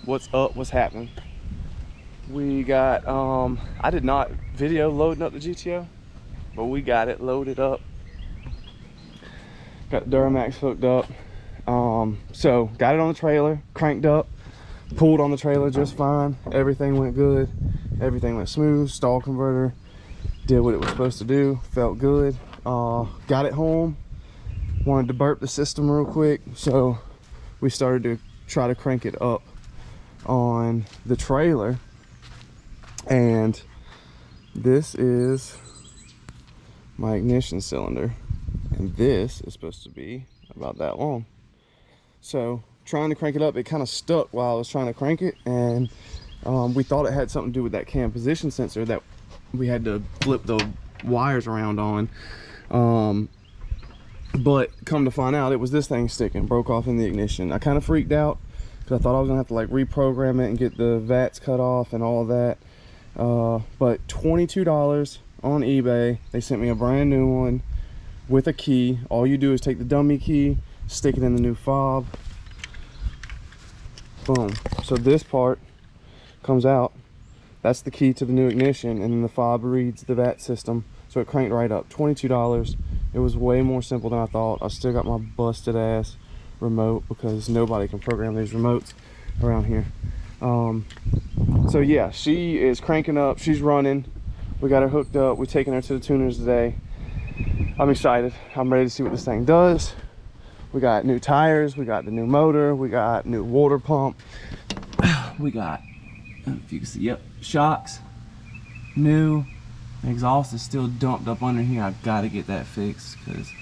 What's up? What's happening? We got I did not video loading up the GTO, but we got it loaded up. Got Duramax hooked up. So got it on the trailer, cranked up, pulled on the trailer just fine. Everything went good. Everything went smooth. Stall converter did what it was supposed to do. Felt good. Got it home. Wanted to burp the system real quick, so we started to try to crank it up on the trailer. And this is my ignition cylinder, and this is supposed to be about that long. So trying to crank it up, it kind of stuck while I was trying to crank it, and we thought it had something to do with that cam position sensor that we had to flip the wires around on. But come to find out, it was this thing sticking, broke off in the ignition. I kind of freaked out because I thought I was gonna have to like reprogram it and get the VATs cut off and all that. But $22 on eBay. They sent me a brand new one with a key. All you do is take the dummy key, stick it in the new fob. Boom. So this part comes out. That's the key to the new ignition, and then the fob reads the VAT system. So it cranked right up. $22. It was way more simple than I thought. I still got my busted ass remote because nobody can program these remotes around here. So yeah, she is cranking up. She's running. We got her hooked up. We're taking her to the tuners today. I'm excited. I'm ready to see what this thing does. We got new tires. We got the new motor. We got new water pump. We got, if you can see, yep, shocks. New. The exhaust is still dumped up under here. I've got to get that fixed because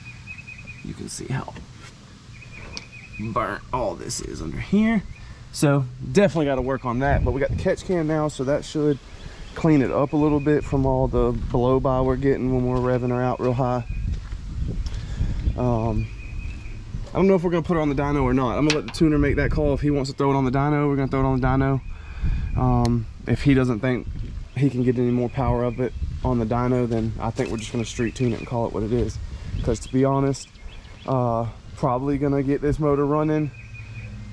you can see how burnt all this is under here. So definitely got to work on that. But we got the catch can now, so that should clean it up a little bit from all the blow by we're getting when we're revving her out real high. I don't know if we're gonna put her on the dyno or not. I'm gonna let the tuner make that call. If he wants to throw it on the dyno, we're gonna throw it on the dyno. If he doesn't think he can get any more power of it on the dyno, then I think we're just gonna street tune it and call it what it is. Because to be honest, probably gonna get this motor running,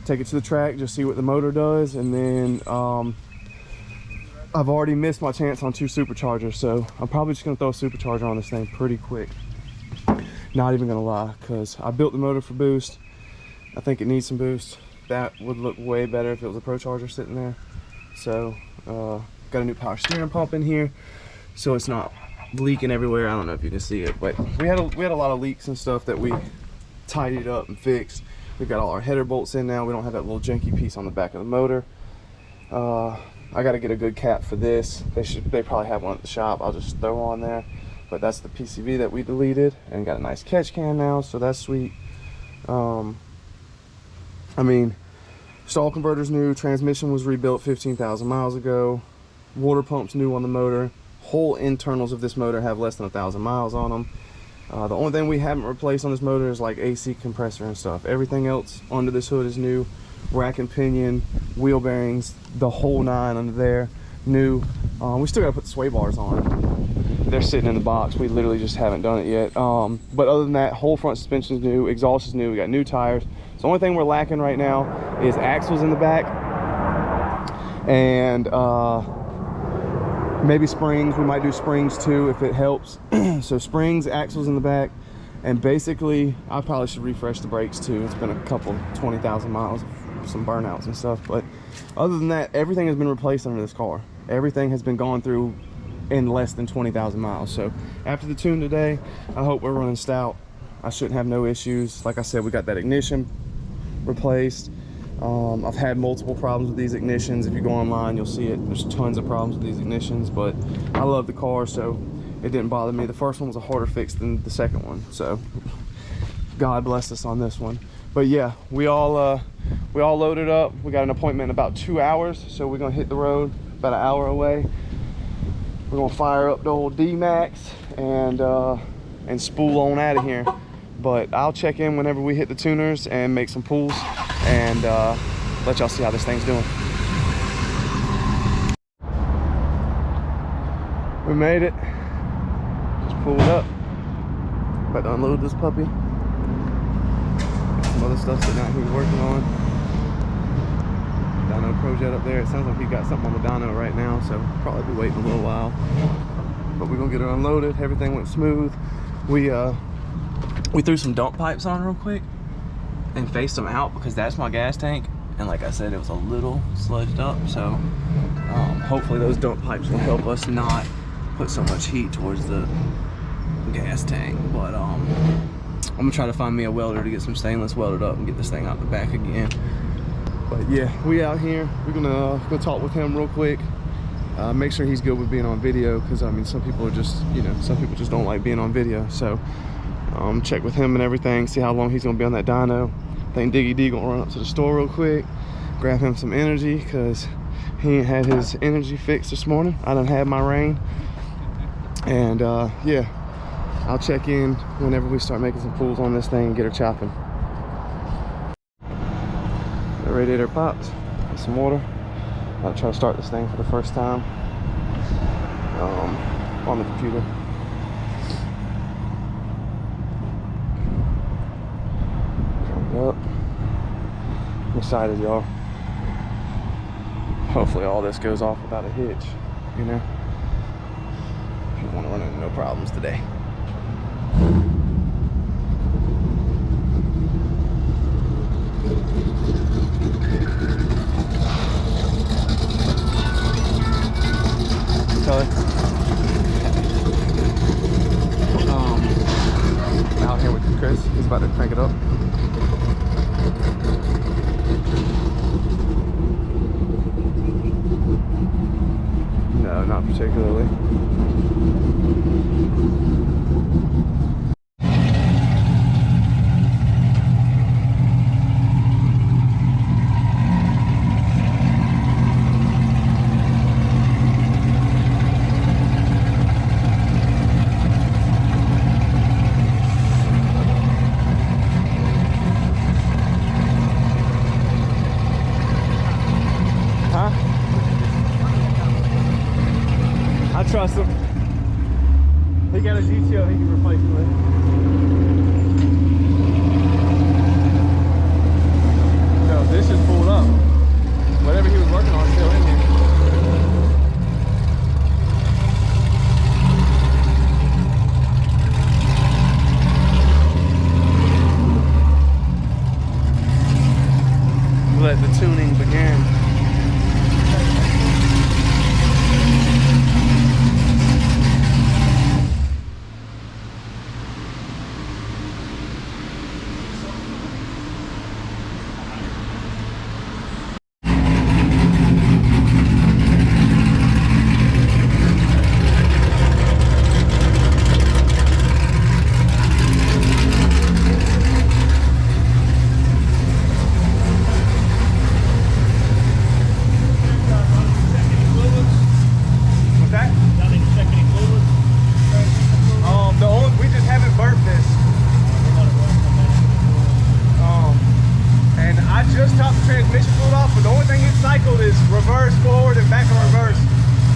take it to the track, just see what the motor does, and then I've already missed my chance on 2 superchargers, so I'm probably just gonna throw a supercharger on this thing pretty quick. Not even gonna lie, because I built the motor for boost. I think it needs some boost. That would look way better if it was a Pro Charger sitting there. So got a new power steering pump in here, so it's not leaking everywhere. I don't know if you can see it, but we had a lot of leaks and stuff that we tidied up and fixed. We've got all our header bolts in now. We don't have that little janky piece on the back of the motor. I got to get a good cap for this. They probably have one at the shop. I'll just throw on there. But that's the PCV that we deleted, and got a nice catch can now, so that's sweet. I mean, stall converter's new, transmission was rebuilt 15,000 miles ago, water pump's new on the motor. Whole internals of this motor have less than 1,000 miles on them. The only thing we haven't replaced on this motor is like AC compressor and stuff. Everything else under this hood is new. Rack and pinion, wheel bearings, the whole 9 under there, new. We still gotta put the sway bars on. They're sitting in the box. We literally just haven't done it yet. But other than that, whole front suspension is new, exhaust is new, we got new tires. So the only thing we're lacking right now is axles in the back, and maybe springs. We might do springs too if it helps. So springs, axles in the back, and basically I probably should refresh the brakes too. It's been a couple 20,000 miles of some burnouts and stuff, but other than that, everything has been replaced under this car. Everything has been gone through in less than 20,000 miles. So after the tune today, I hope we're running stout. I shouldn't have no issues. Like I said, we got that ignition replaced. I've had multiple problems with these ignitions. If you go online, you'll see it. There's tons of problems with these ignitions, but I love the car, so it didn't bother me. The first one was a harder fix than the second one, so God bless us on this one. But yeah, we all loaded up. We got an appointment in about 2 hours, so we're gonna hit the road about an hour away. We're gonna fire up the old D-Max and spool on out of here. But I'll check in whenever we hit the tuners and make some pulls, and let y'all see how this thing's doing. We made it. Just pulled up. About to unload this puppy. Got some other stuff sitting out here working on. Dyno Pro Turbojet up there. It sounds like he got something on the dyno right now, so probably be waiting a little while. But we're gonna get it unloaded. Everything went smooth. We threw some dump pipes on real quick and faced them out because that's my gas tank. And like I said, it was a little sludged up, so hopefully those dump pipes will help us not put so much heat towards the gas tank. But I'm gonna try to find me a welder to get some stainless welded up and get this thing out the back again. But yeah, we out here. We're gonna go talk with him real quick. Make sure he's good with being on video, because I mean, some people are just, you know, some people just don't like being on video. So check with him and everything, see how long he's gonna be on that dyno. I think Diggy D gonna run up to the store real quick, grab him some energy, because he ain't had his energy fixed this morning. I done had my rain. And yeah, I'll check in whenever we start making some pulls on this thing and get her chopping. The radiator popped. Get some water. I'll try to start this thing for the first time on the computer. Up. I'm excited, y'all. Hopefully all this goes off without a hitch, you know. You want to run into no problems today. Kelly. Out here with Chris. He's about to crank it up. No, not particularly. I trust him. He got a GTO he can replace me with. No, this is pulled up. Whatever he was working on is still in here. Let the tuning begin. Transmission fluid off, but the only thing it cycled is reverse, forward, and back and reverse.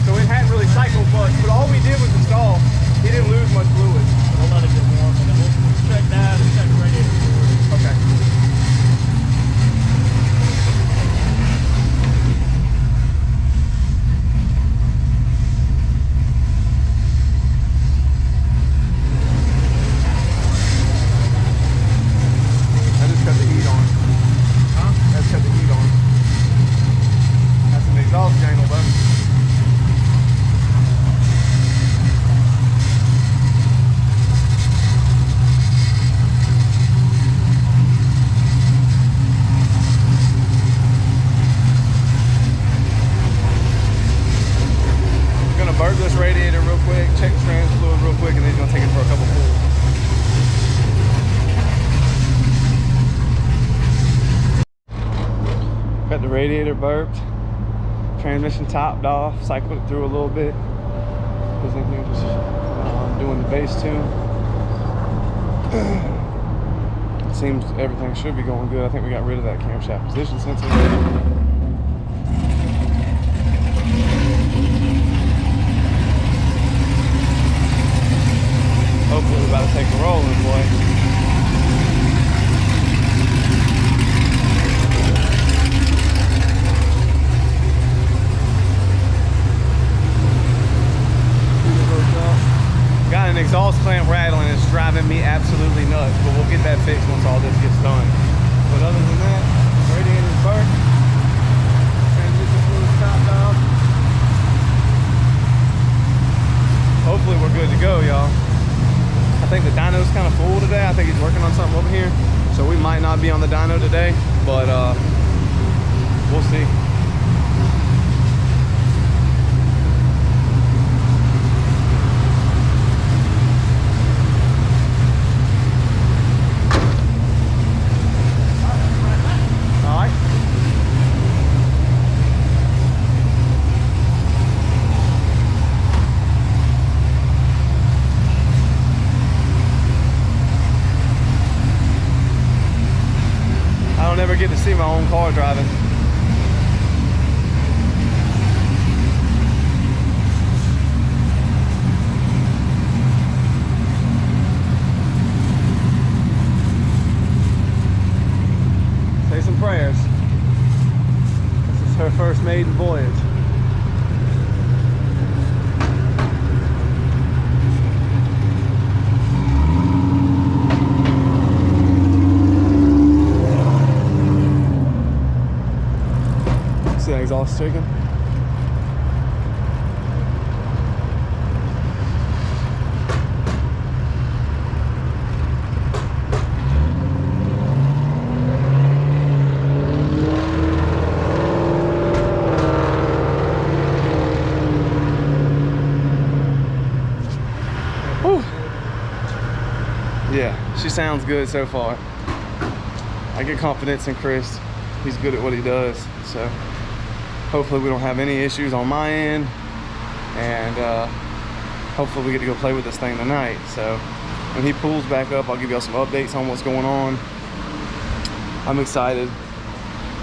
So it hadn't really cycled much, but all we did was install. He didn't lose much fluid. We'll let it get warm, and then we'll check that and check the radiator fluid. Okay. I just cut the heat on. Let's cut the heat on. That's an exhaust jangle, bud. I'm gonna burp this radiator real quick, check the trans fluid real quick, and then he's gonna take it for a couple pulls. Got the radiator burped, transmission topped off, cycled it through a little bit. Was in here just doing the base tune. It seems everything should be going good. I think we got rid of that camshaft position sensor. Hopefully we're about to take a roll in, boy. absolutely nuts, but we'll get that fixed once all this gets done. But other than that, radiator's burnt. Transmission fluid's topped off. Hopefully we're good to go, y'all. I think the dyno's kind of full today. I think he's working on something over here. So we might not be on the dyno today, but we'll see. Never get to see my own car driving. Say some prayers. This is her first maiden voyage. See that exhaust chicken? Whew. Yeah, she sounds good so far. I get confidence in Chris. He's good at what he does, so hopefully we don't have any issues on my end, and hopefully we get to go play with this thing tonight. So when he pulls back up, I'll give y'all some updates on what's going on. I'm excited.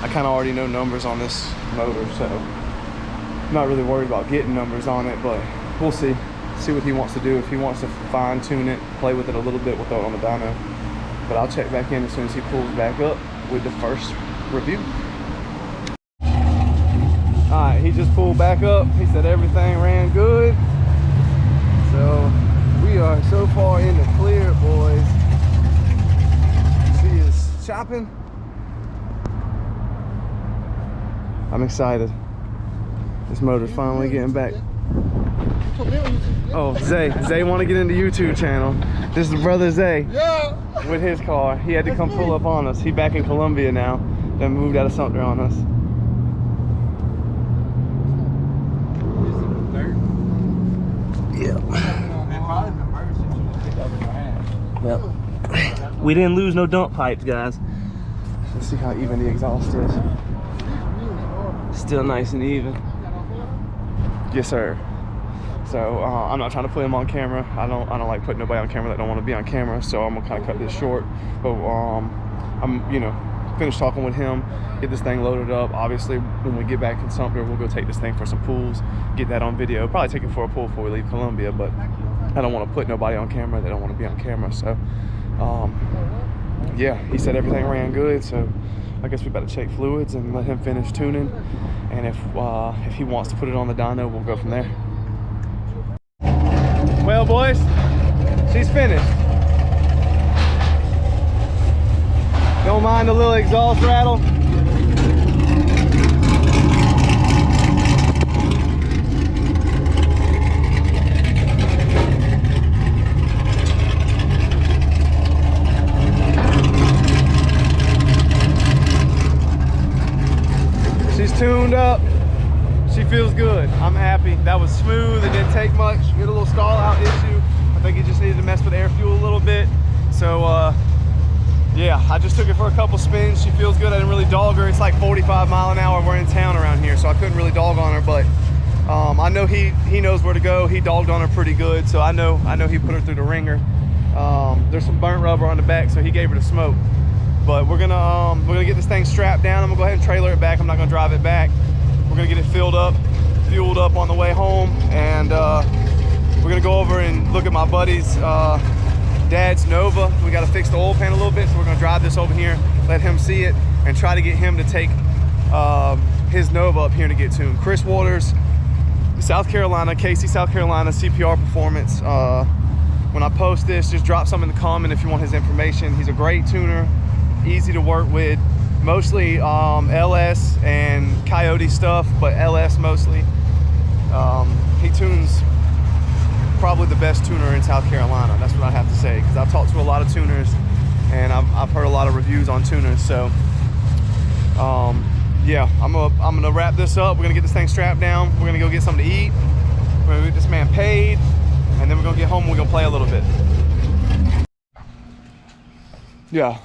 I kind of already know numbers on this motor, so I'm not really worried about getting numbers on it, but we'll see what he wants to do. If he wants to fine tune it, play with it a little bit, we'll throw it on the dyno. But I'll check back in as soon as he pulls back up with the first review. Alright, he just pulled back up. He said everything ran good. So we are so far in the clear, boys. She is chopping. I'm excited. This motor's finally getting back. Oh, Zay want to get into YouTube channel. This is brother Zay. Yeah. With his car. He had to come pull up on us. He back in Columbia now. Then moved out of Sumter on us. Yep. We didn't lose no dump pipes, guys. Let's see how even the exhaust is. Still nice and even. Yes, sir. So I'm not trying to put him on camera. I don't like putting nobody on camera that don't want to be on camera. So I'm gonna kind of cut this short. But I'm finished talking with him. Get this thing loaded up. Obviously, when we get back in Sumter, we'll go take this thing for some pulls. Get that on video. Probably take it for a pull before we leave Columbia. But I don't want to put nobody on camera. They don't want to be on camera. So yeah, he said everything ran good. So I guess we better check fluids and let him finish tuning. And if he wants to put it on the dyno, we'll go from there. Well, boys, she's finished. Don't mind the little exhaust rattle. She's tuned up. She feels good. I'm happy. That was smooth. It didn't take much. We had a little stall out issue. I think it just needed to mess with air fuel a little bit. So yeah, I just took it for a couple spins. She feels good. I didn't really dog her. It's like 45 mile an hour. We're in town around here, so I couldn't really dog on her, but I know he knows where to go. He dogged on her pretty good, so I know he put her through the ringer. There's some burnt rubber on the back, so he gave her the smoke. But we're gonna get this thing strapped down. I'm gonna go ahead and trailer it back. I'm not gonna drive it back. We're gonna get it fueled up on the way home, and we're gonna go over and look at my buddy's dad's Nova. We got to fix the oil pan a little bit, so we're gonna drive this over here, let him see it, and try to get him to take his Nova up here to get tuned. Chris Waters, South Carolina, Casey, South Carolina, CPR Performance. when I post this, just drop some in the comment if you want his information. He's a great tuner, easy to work with, mostly LS and Coyote stuff, but LS mostly. He tunes probably the best tuner in South Carolina. That's what I have to say, because I've talked to a lot of tuners and I've heard a lot of reviews on tuners. So yeah, I'm gonna wrap this up. We're gonna get this thing strapped down. We're gonna go get something to eat. We're gonna get this man paid, and then we're gonna get home and we're gonna play a little bit. Yeah.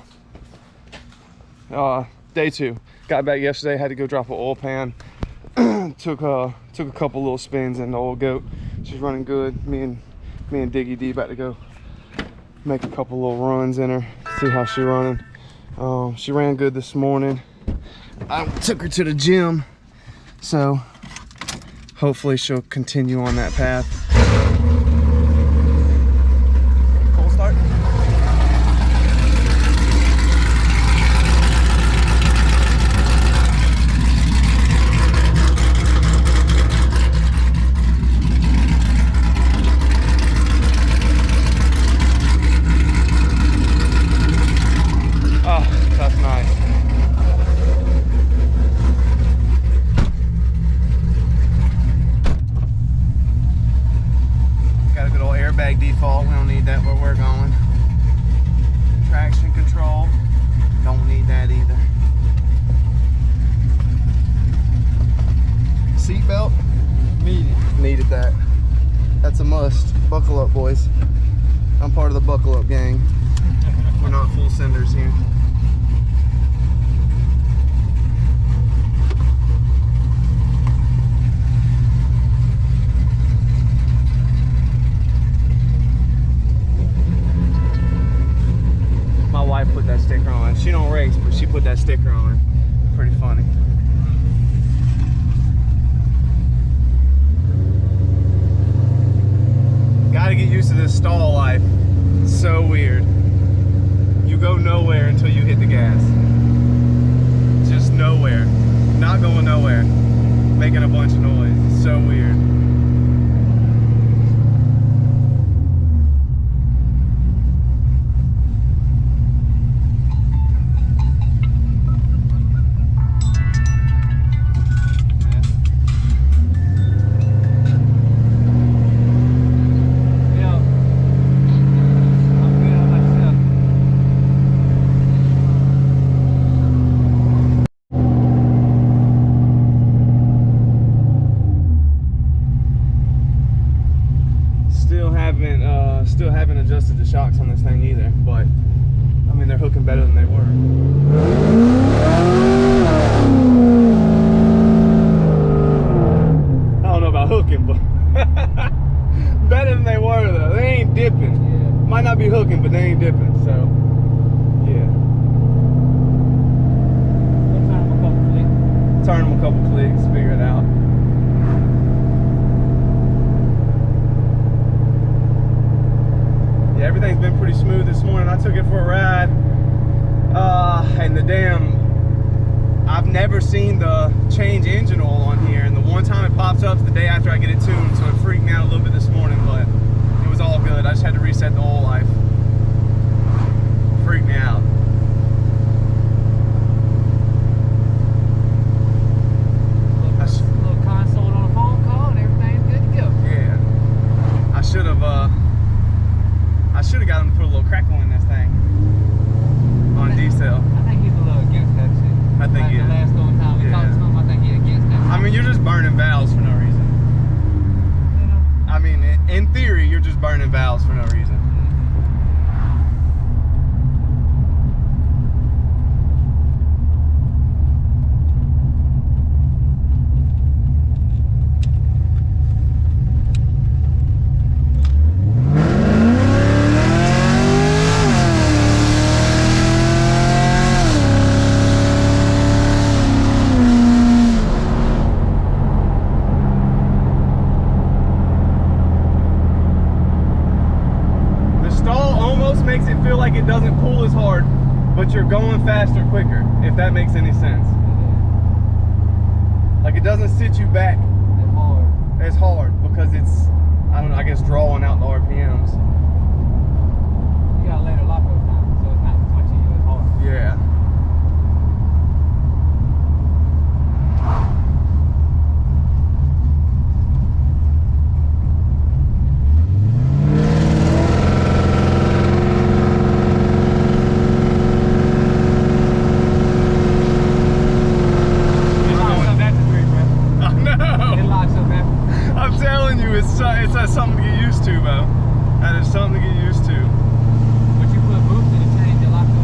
Day 2. Got back yesterday, had to go drop an oil pan. took a couple little spins in the old goat. She's running good. Me and Diggy D about to go make a couple little runs in her, see how she's running. She ran good this morning. I took her to the gym, so hopefully she'll continue on that path. Full start. Oh, that's nice. Airbag default, we don't need that where we're going. Traction control, don't need that either. Seatbelt, needed that. That's a must. Buckle up, boys. I'm part of the buckle up gang. We're not full senders here. My wife put that sticker on. She don't race, but she put that sticker on. Pretty funny. Gotta get used to this stall life. It's so weird. You go nowhere until you hit the gas. Just nowhere. Not going nowhere. Making a bunch of noise. It's so weird. Still haven't adjusted the shocks on this thing either, but I mean, they're hooking better than they were. I don't know about hooking, but better than they were though. They ain't dipping. Yeah. Might not be hooking, but they ain't dipping, so yeah. Turn them a couple clicks, figure it out. Yeah, everything's been pretty smooth this morning. I took it for a ride, and the damn, I've never seen the change engine oil on here, and the one time it pops up is the day after I get it tuned, so it freaked me out a little bit this morning, but it was all good. I just had to reset the oil life. Freaked me out. Little console on a phone call and everything's good to go. Yeah, I should have got him to put a little crackle in this thing on diesel. I think he's a little against that shit. I think he is. The last time we talked to him, I think he's against that. I mean, you're just burning valves for no reason. You know? I mean, in theory, you're just burning valves for no reason. Makes it feel like it doesn't pull as hard, but you're going faster quicker, if that makes any sense. Like, it doesn't sit you back as hard because it's, I don't know, I guess drawing out the RPMs. gotta let it lock over time, so it's not touching you as hard. Yeah. It locks up after 3, bro. I know. It locks up after. I'm telling you, it's something to get used to, bro. That is something to get used to. But you put boost, it'll change the lock up.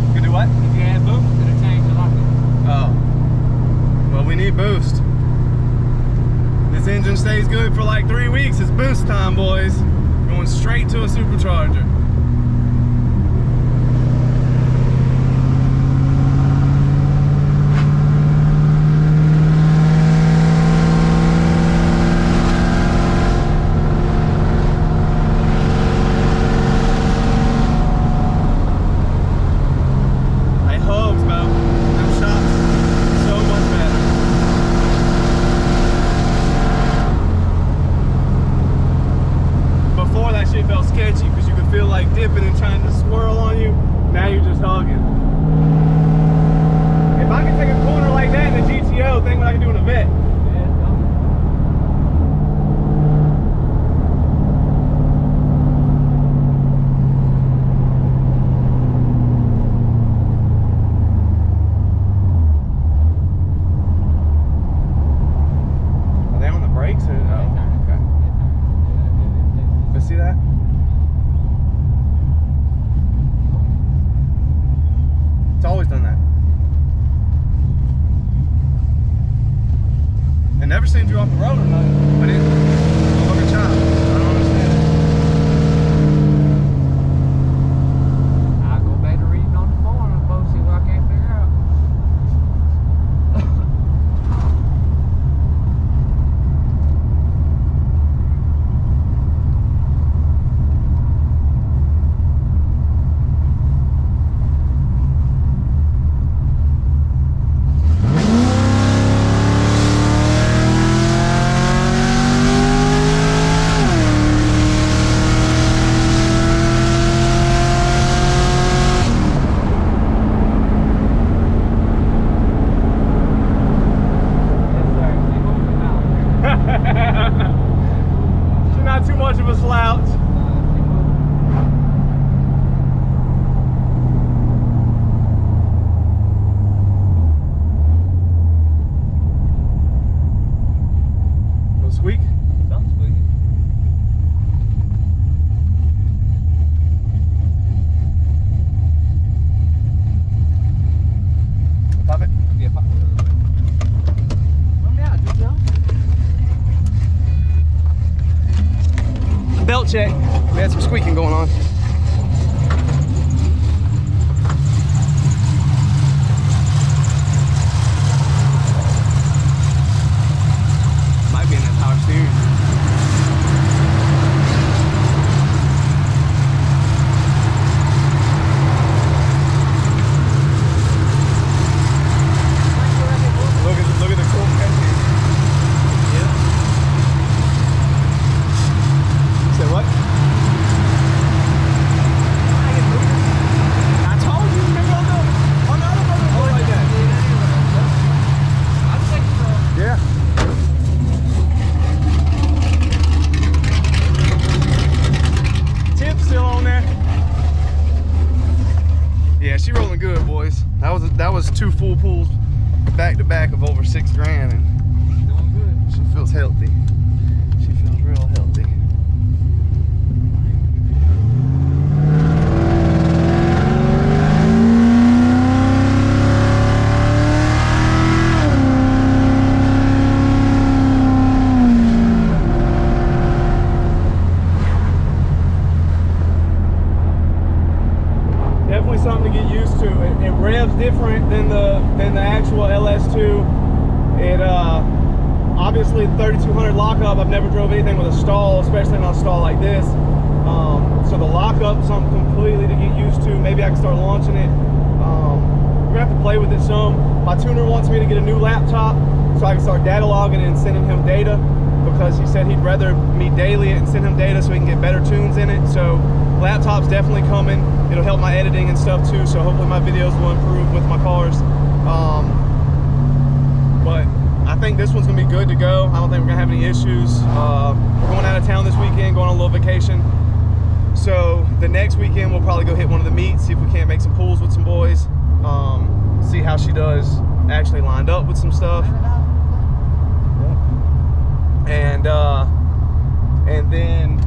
You can do what? If you add boost, it'll change the lock up. Oh. Well, we need boost. This engine stays good for like 3 weeks. It's boost time, boys. Going straight to a supercharger. They hugs, bro. Them shots so much better. Before that shit felt sketchy because you could feel like dipping and trying to swirl on you. Now you're just hugging. If I could take a corner like that in a GTO, think what I can do in a Vet. Yeah, it's done. Are they on the brakes? Or, oh, okay. But see that? It's always done that. It never sends you off the road or nothing, but it's a fucking child. I don't understand it. I'll go back to reading on the phone and both see what I can't figure out. Yes, sir. She moving now. She's not too much of a slouch. She moving. Little squeak. Something's squeaking. Pop it. Yeah, pop. Let me out, just Belt check. We had some squeaking going on. Might be in that power steering. Look at the cool casing. Yeah. You said what? I told you, remember on the other motor like that. I'll take it from. Yeah. Tip's still on there. Yeah, she rolling good, boys. That was 2 full pulls back to back of over $6 grand, and Doing good. she feels healthy. She feels real healthy. Definitely something to get used to. It revs different than the actual LS2. It obviously 3200 lockup. I've never drove anything with a stall, especially not a stall like this. So the lockup is something completely to get used to. Maybe I can start launching it. We're gonna have to play with it some. My tuner wants me to get a new laptop so I can start data logging and sending him data, because he said he'd rather me daily it and send him data so he can get better tunes in it. So Laptop's definitely coming. It'll help my editing and stuff too, so hopefully my videos will improve with my cars. But I think this one's gonna be good to go. I don't think we're gonna have any issues. We're going out of town this weekend, going on a little vacation. So the next weekend we'll probably go hit one of the meets, see if we can't make some pulls with some boys. See how she does actually lined up with some stuff. And then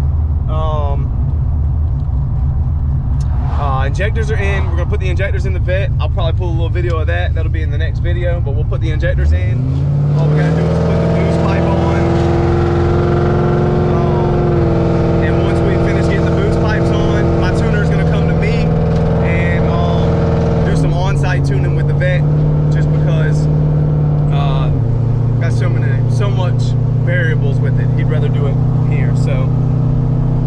injectors are in. We're gonna put the injectors in the vet. I'll probably pull a little video of that. That'll be in the next video, but we'll put the injectors in. All we gotta do is put the boost pipe on. And once we finish getting the boost pipes on, my tuner is gonna come to me and do some on-site tuning with the vet, just because got so much variables with it. He'd rather do it here. So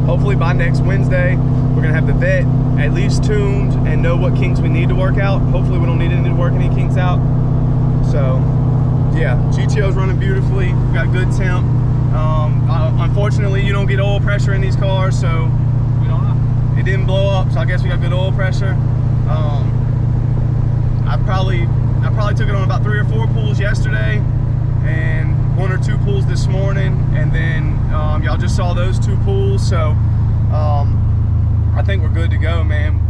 hopefully by next Wednesday, we're gonna have the vet at least tuned and know what kinks we need to work out. Hopefully we don't need to work any kinks out. So yeah, GTO's running beautifully. We've got good temp. Unfortunately, you don't get oil pressure in these cars, so We don't know. it didn't blow up. So I guess we got good oil pressure. I probably took it on about 3 or 4 pulls yesterday, and 1 or 2 pulls this morning, and then y'all just saw those 2 pulls. So I think we're good to go, man.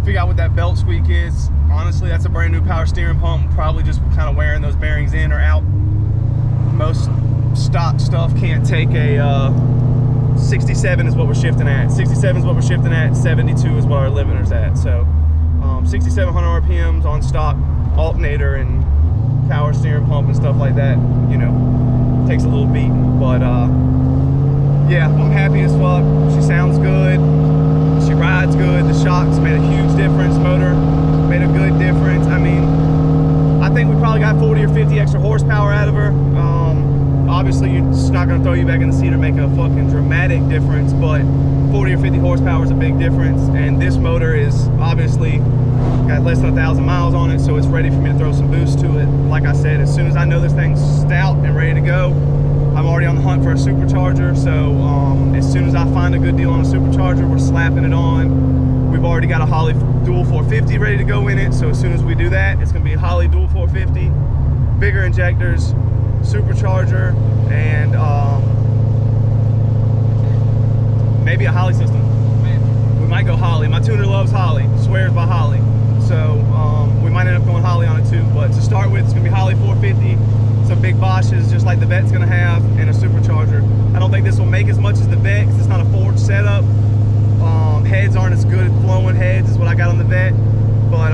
Figure out what that belt squeak is. Honestly, that's a brand new power steering pump. Probably just kind of wearing those bearings in or out. Most stock stuff can't take a 67 is what we're shifting at. 67 is what we're shifting at. 72 is what our limiter's at. So 6,700 RPMs on stock alternator and power steering pump and stuff like that, you know, takes a little beating. But yeah, I'm happy as fuck. She sounds good. She rides good. The shocks made a huge difference. Motor made a good difference. I mean, I think we probably got 40 or 50 extra horsepower out of her. Obviously, it's not going to throw you back in the seat or make a fucking dramatic difference, but 40 or 50 horsepower is a big difference. And this motor is obviously got less than 1,000 miles on it, so it's ready for me to throw some boost to it. Like I said, as soon as I know this thing's stout and ready to go, I'm already on the hunt for a supercharger. So as soon as I find a good deal on a supercharger, we're slapping it on. We've already got a Holley Dual 450 ready to go in it, so as soon as we do that, it's going to be a Holley Dual 450, bigger injectors, supercharger, and maybe a Holley system. We might go Holley. My tuner loves Holley, swears by Holley. So we might end up going Holley on it too. But to start with, it's gonna be Holley 450, some big Bosches, just like the vet's gonna have, and a supercharger. I don't think this will make as much as the vet, because it's not a forged setup. Heads aren't as good at flowing heads as what I got on the vet, but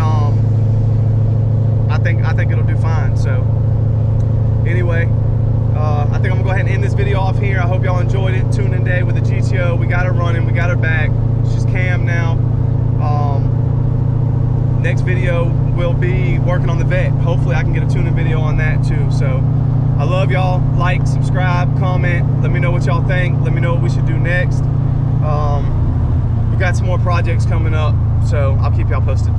I think it'll do fine. So anyway, I think I'm gonna go ahead and end this video off here. I hope y'all enjoyed it. Tuning day with the GTO. We got her running, we got her back. She's cam now. Next video will be working on the vet. Hopefully I can get a tuning video on that too. So I love y'all. Like, subscribe, comment. Let me know what y'all think. Let me know what we should do next. We've got some more projects coming up, so I'll keep y'all posted.